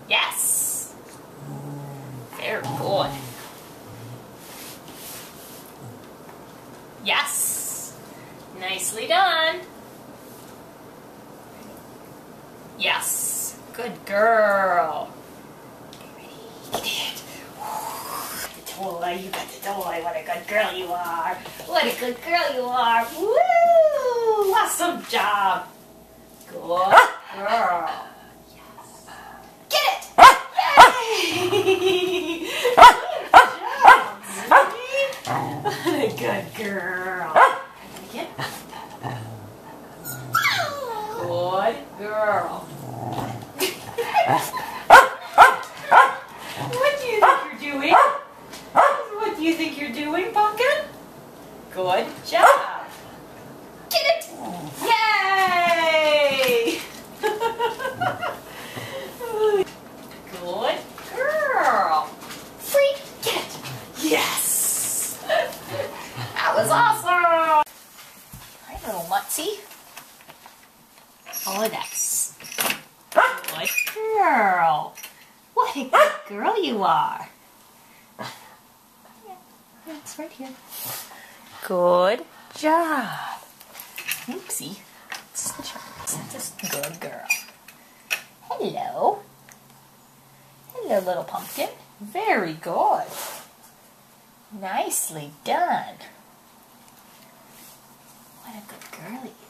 Yes. Very good. Yes. Nicely done. Yes. Good girl. Get it. The toy. You got the toy. What a good girl you are. What a good girl you are. Woo! Awesome job. Good girl. Yes. Get it. Yay! What a good girl. Get it. Good girl. What do you think you're doing? What do you think you're doing, Pumpkin? Good job. Get it! Yay! Good girl. Free. Get it. Yes. That was awesome. Hi, little Mutsy. Oh, that's good girl. What a good girl you are. Yeah, it's right here. Good job. Oopsie. Just good girl. Hello. Hello, little pumpkin. Very good. Nicely done. What a good girl you are.